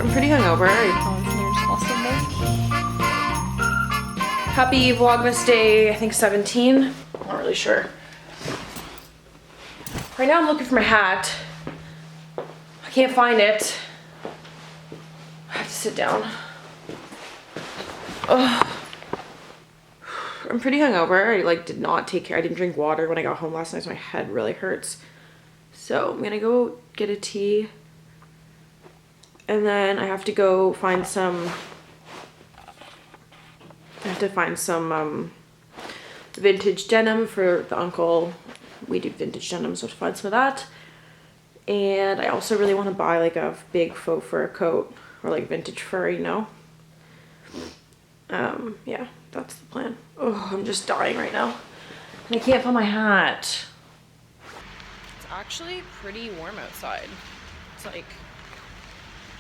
I'm pretty hungover. Happy Vlogmas Day, I think 17. I'm not really sure. Right now I'm looking for my hat. I can't find it. I have to sit down. Ugh. I'm pretty hungover. I like did not take care. I didn't drink water when I got home last night, so my head really hurts. So I'm gonna go get a tea. And then I have to go find some, vintage denim for the uncle. We do vintage denim, so I have to find some of that. And I also really want to buy like a big faux fur coat or like vintage fur, you know. Yeah, that's the plan. Oh, I'm just dying right now. And I can't find my hat. It's actually pretty warm outside. It's like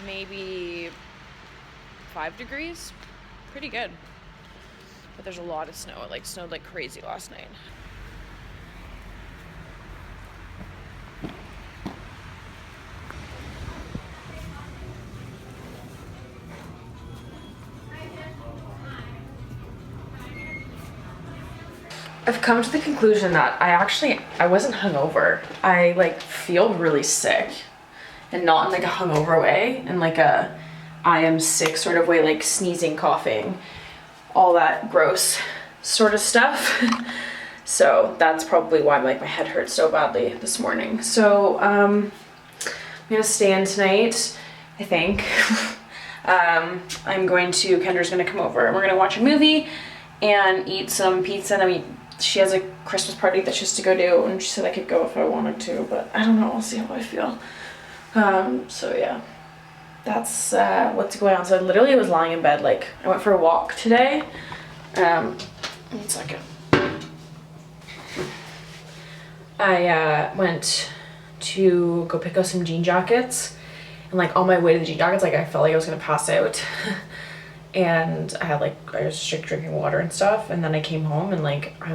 maybe 5 degrees. Pretty good. But there's a lot of snow. It like snowed like crazy last night. I've come to the conclusion that I wasn't hungover. I like feel really sick, and not in like a hungover way, in like a I am sick sort of way, like sneezing, coughing, all that gross sort of stuff. So that's probably why like my head hurts so badly this morning. So I'm gonna stay in tonight, I think. Kendra's gonna come over and we're gonna watch a movie and eat some pizza, and then she has a Christmas party that she has to go to, and she said I could go if I wanted to, but I don't know, I'll see how I feel. So yeah, that's what's going on. So I literally was lying in bed, like I went for a walk today. 1 second. I went to go pick up some jean jackets, and like on my way to the jean jackets, like I felt like I was gonna pass out. And I was just drinking water and stuff, and then I came home and like I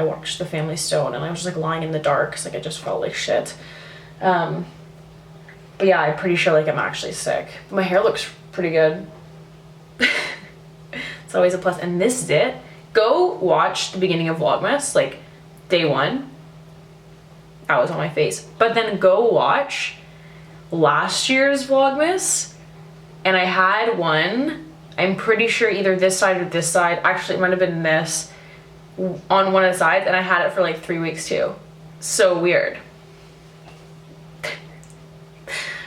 watched The Family Stone, and I was just like lying in the dark because like I just felt like shit. But yeah, I'm pretty sure like I'm actually sick. My hair looks pretty good. It's always a plus. And this is it. Go watch the beginning of Vlogmas, like day 1. That was on my face. But then go watch last year's Vlogmas, and I had one, I'm pretty sure either this side or this side, actually it might have been this, on one of the sides, and I had it for like 3 weeks too. So weird.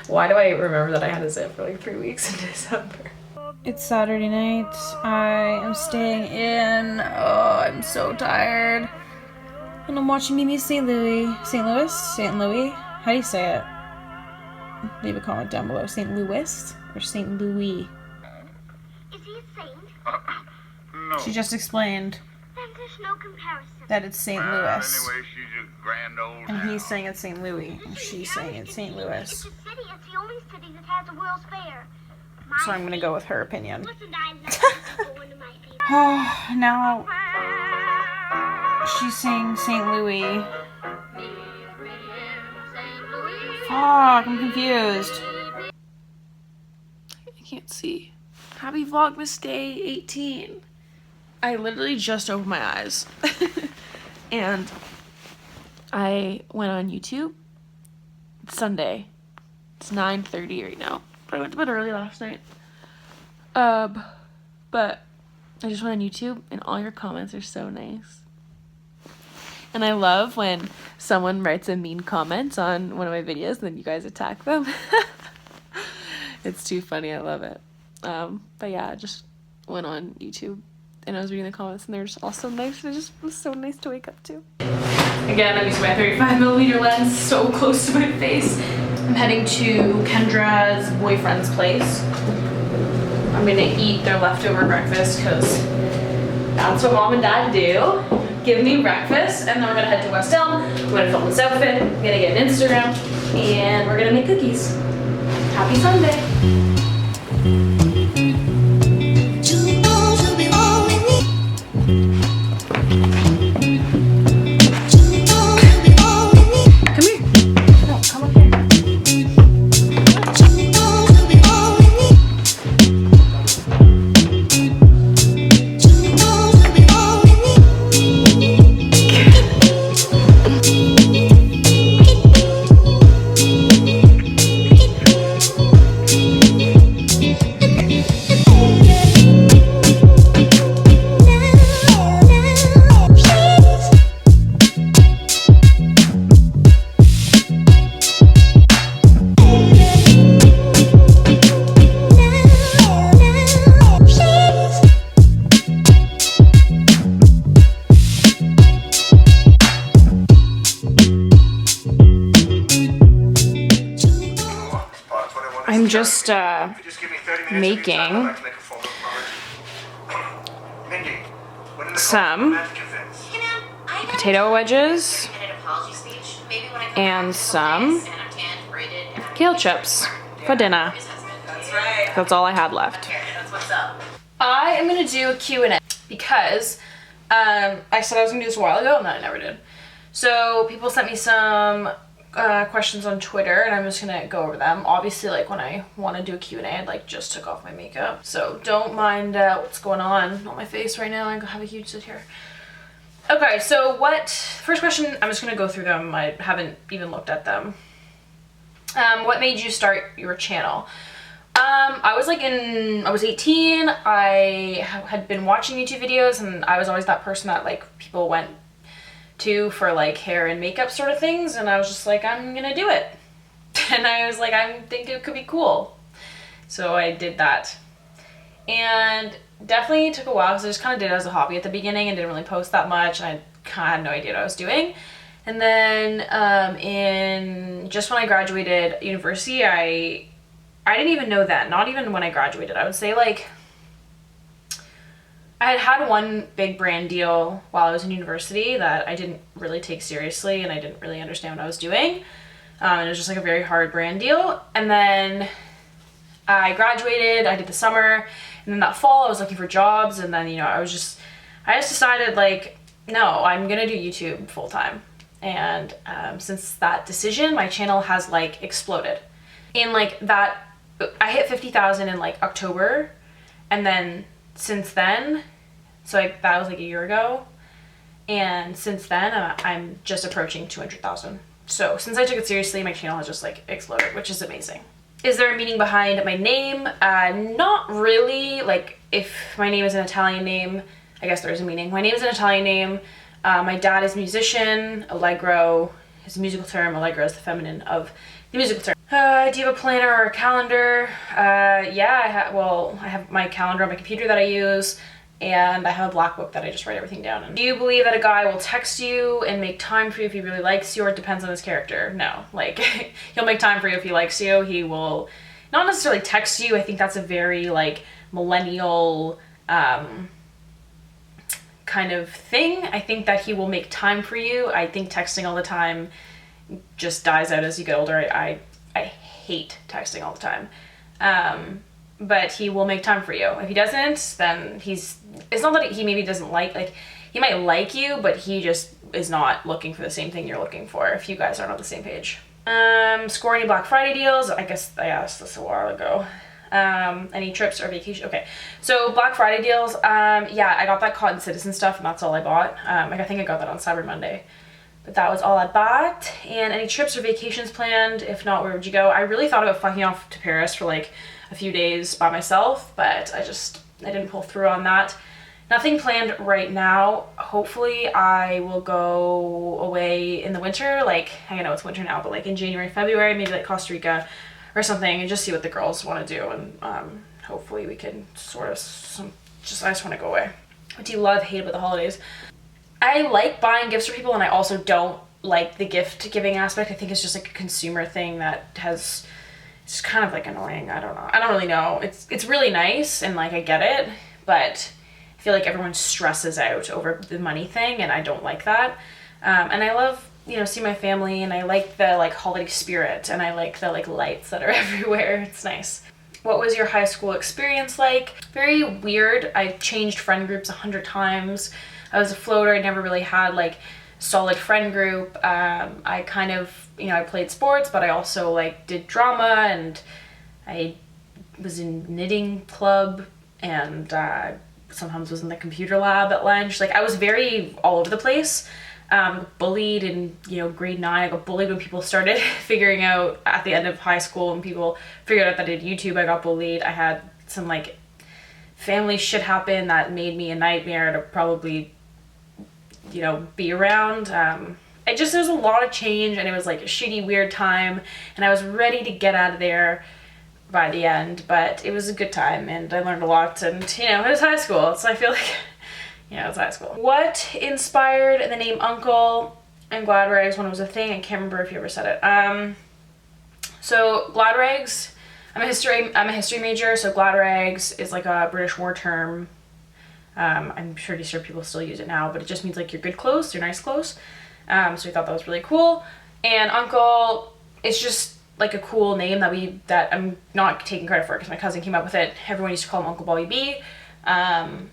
Why do I remember that I had a zip for like 3 weeks in December? It's Saturday night. I am staying in. Oh, I'm so tired. And I'm watching Mimi St. Louis. How do you say it? Leave a comment down below. St. Louis or St. Louis? Is he a saint? No. She just explained Then there's no comparison. that it's St. Louis. Anyway, she's a grand old And town. he's saying it's St. Louis. And she's saying it's St. Louis. It's a city. It's the only city that has a World's Fair. So I'm gonna go with her opinion. Listen, I love going to my favorite. Oh, now she's saying St. Louis. Fuck, I'm confused. I can't see. Happy Vlogmas Day 18. I literally just opened my eyes. And I went on YouTube. It's Sunday. It's 9:30 right now. But I went to bed early last night. But I just went on YouTube, and all your comments are so nice. And I love when someone writes a mean comment on one of my videos and then you guys attack them. It's too funny. I love it. But yeah, I just went on YouTube and I was reading the comments, and they're just all so nice. It just was so nice to wake up to. Again, I'm using my 35mm lens so close to my face. I'm heading to Kendra's boyfriend's place. I'm gonna eat their leftover breakfast because that's what mom and dad do. Give me breakfast, and then we're gonna head to West Elm. I'm gonna film this outfit, I'm gonna get an Instagram, and we're gonna make cookies. Happy Sunday. Come here. No, come up here. I'm just making some potato wedges and some kale chips for dinner. That's all I had left. I am gonna do a Q&A because I said I was gonna do this a while ago and then I never did. So people sent me some questions on Twitter and I'm just gonna go over them. Obviously, like when I want to do a Q&A, I like just took off my makeup, so don't mind what's going on my face right now. I have a huge zit here. Okay, so first question, I'm just gonna go through them. I haven't even looked at them. What made you start your channel? I was 18. I had been watching YouTube videos and I was always that person that like people went to for like hair and makeup sort of things, and I was just like, I'm gonna do it. And I was like, I think it could be cool. So I did that. And definitely took a while because I just kind of did it as a hobby at the beginning and didn't really post that much, and I kind of had no idea what I was doing. And then just when I graduated university, I didn't even know that, not even when I graduated. I would say like I had one big brand deal while I was in university that I didn't really take seriously and I didn't really understand what I was doing. And it was just like a very hard brand deal. And then I graduated, I did the summer, and then that fall I was looking for jobs, and then, you know, I just decided like, no, I'm gonna do YouTube full time. And since that decision, my channel has like exploded. In like that, I hit 50,000 in like October, and then since then, so like that was like a year ago, and since then I'm just approaching 200,000. So since I took it seriously, my channel has just like exploded, which is amazing. Is there a meaning behind my name? Not really. Like if my name is an Italian name, I guess there is a meaning. My name is an Italian name. My dad is a musician. Allegro is a musical term. Allegra is the feminine of the musical term. Do you have a planner or a calendar? Yeah, I have my calendar on my computer that I use, and I have a black book that I just write everything down in. Do you believe that a guy will text you and make time for you if he really likes you, or it depends on his character? No, like he'll make time for you if he likes you. He will not necessarily text you. I think that's a very like millennial kind of thing. I think that he will make time for you. I think texting all the time just dies out as you get older. I hate texting all the time. But he will make time for you. If he doesn't, then it's not that he maybe doesn't like he might like you, but he just is not looking for the same thing you're looking for if you guys aren't on the same page. Score any Black Friday deals? I guess I asked this a while ago. Any trips or vacation? Okay, so Black Friday deals, yeah, I got that Cotton Citizen stuff and that's all I bought. I think I got that on Cyber Monday. But that was all I bought. And any trips or vacations planned? If not, where would you go? I really thought about fucking off to Paris for like a few days by myself, but I didn't pull through on that. Nothing planned right now. Hopefully I will go away in the winter. Like, I know it's winter now, but like in January, February, maybe like Costa Rica or something, and just see what the girls want to do. And hopefully we can sort of I just want to go away. What do you love, hate about the holidays? I like buying gifts for people, and I also don't like the gift giving aspect. I think it's just like a consumer thing that it's kind of like annoying. I don't know. I don't really know. It's really nice and like I get it, but I feel like everyone stresses out over the money thing, and I don't like that. And I love, you know, see my family, and I like the like holiday spirit, and I like the like lights that are everywhere. It's nice. What was your high school experience like? Very weird. I changed friend groups 100 times. I was a floater. I never really had like solid friend group. I kind of, you know, I played sports, but I also like did drama, and I was in knitting club, and sometimes was in the computer lab at lunch. Like I was very all over the place. Bullied in, you know, grade 9. I got bullied when people started figuring out at the end of high school, when people figured out that I did YouTube. I got bullied. I had some like family shit happen that made me a nightmare to probably, you know, be around. There's a lot of change, and it was like a shitty, weird time, and I was ready to get out of there by the end, but it was a good time, and I learned a lot, and, you know, it was high school, so I feel like, yeah, it was high school. What inspired the name Uncle and Glad Rags when it was a thing? I can't remember if you ever said it. So Glad Rags, I'm a history major, so gladrags is like a British war term. I'm pretty sure people still use it now, but it just means like your good clothes, your nice clothes. So we thought that was really cool. And uncle, it's just like a cool name that I'm not taking credit for because my cousin came up with it. Everyone used to call him Uncle Bobby B. And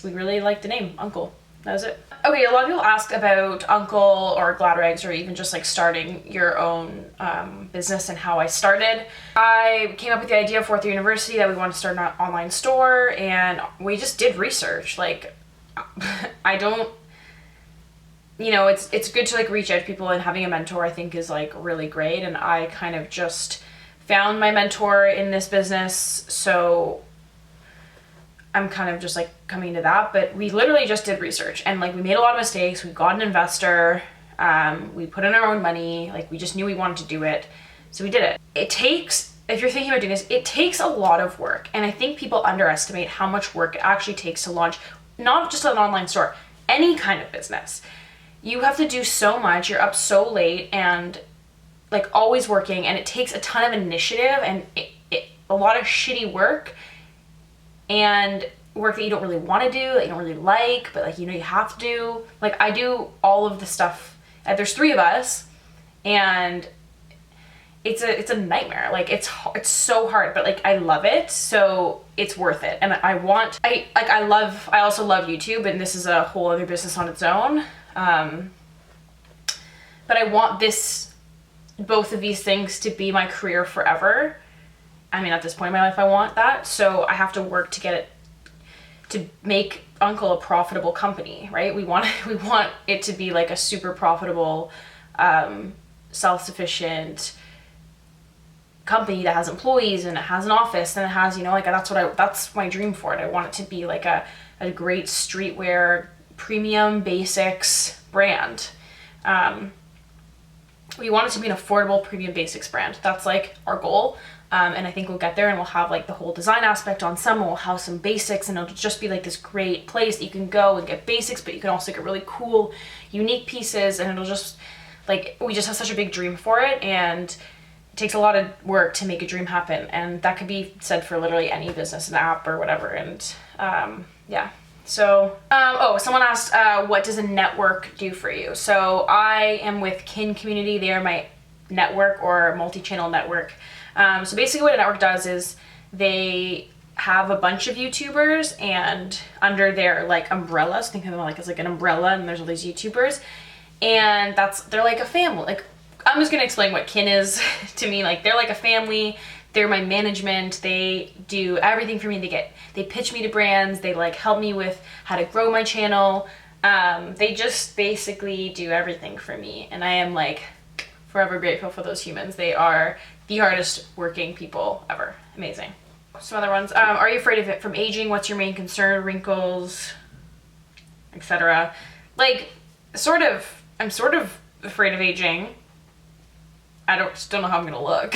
we really liked the name, Uncle. That was it. Okay, a lot of people asked about Uncle or gladrags or even just like starting your own business and how I started. I came up with the idea for the university that we wanted to start an online store, and we just did research. Like, I don't, you know, it's good to like reach out to people, and having a mentor I think is like really great, and I kind of just found my mentor in this business, so I'm kind of just like coming to that. But we literally just did research, and like we made a lot of mistakes. We got an investor, we put in our own money, like we just knew we wanted to do it, so we did it. It takes, if you're thinking about doing this, it takes a lot of work, and I think people underestimate how much work it actually takes to launch not just an online store, any kind of business. You have to do so much, you're up so late and like always working, and it takes a ton of initiative and a lot of shitty work, and work that you don't really want to do, that you don't really like, but like, you know, you have to do. Like, I do all of the stuff. There's 3 of us, and it's a nightmare. Like, it's so hard, but like I love it, so it's worth it. And I also love YouTube, and this is a whole other business on its own. But I want both of these things to be my career forever. I mean, at this point in my life, I want that. So I have to work to get it, to make Uncle a profitable company, right? We want it to be like a super profitable, self-sufficient company that has employees and it has an office and it has, you know, like that's my dream for it. I want it to be like a great streetwear, premium basics brand. We want it to be an affordable premium basics brand. That's like our goal. And I think we'll get there, and we'll have like the whole design aspect on some, and we'll have some basics, and it'll just be like this great place that you can go and get basics, but you can also get really cool, unique pieces, and it'll just like, we just have such a big dream for it, and it takes a lot of work to make a dream happen. And that could be said for literally any business, an app or whatever. And yeah. So, someone asked, what does a network do for you? So I am with Kin Community. They are my network, or multi-channel network. So basically what a network does is they have a bunch of YouTubers, and under their like umbrella, so think of them like as like an umbrella, and there's all these YouTubers, and they're like a family. Like, I'm just gonna explain what Kin is to me. Like, they're like a family. They're my management. They do everything for me. They pitch me to brands. They like help me with how to grow my channel. They just basically do everything for me, and I am like forever grateful for those humans. They are the hardest working people ever. Amazing. Some other ones. Are you afraid of it from aging? What's your main concern? Wrinkles, etc. Like, I'm sort of afraid of aging. I don't know how I'm gonna look,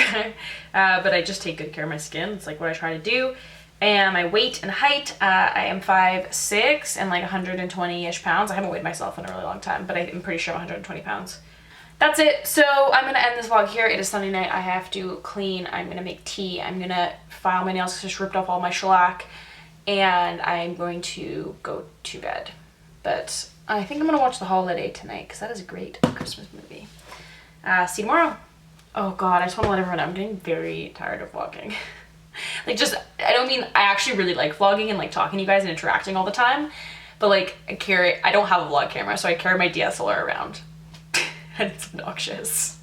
but I just take good care of my skin. It's like what I try to do. And my weight and height, I am 5'6" and like 120-ish pounds. I haven't weighed myself in a really long time, but I'm pretty sure I'm 120 pounds. That's it. So I'm gonna end this vlog here. It is Sunday night. I have to clean. I'm gonna make tea. I'm gonna file my nails because I just ripped off all my shellac, and I'm going to go to bed. But I think I'm gonna watch The Holiday tonight because that is a great Christmas movie. See you tomorrow. Oh God, I just want to let everyone know I'm getting very tired of vlogging. Like, just, I actually really like vlogging and like talking to you guys and interacting all the time, but like I don't have a vlog camera, so I carry my DSLR around. And it's obnoxious.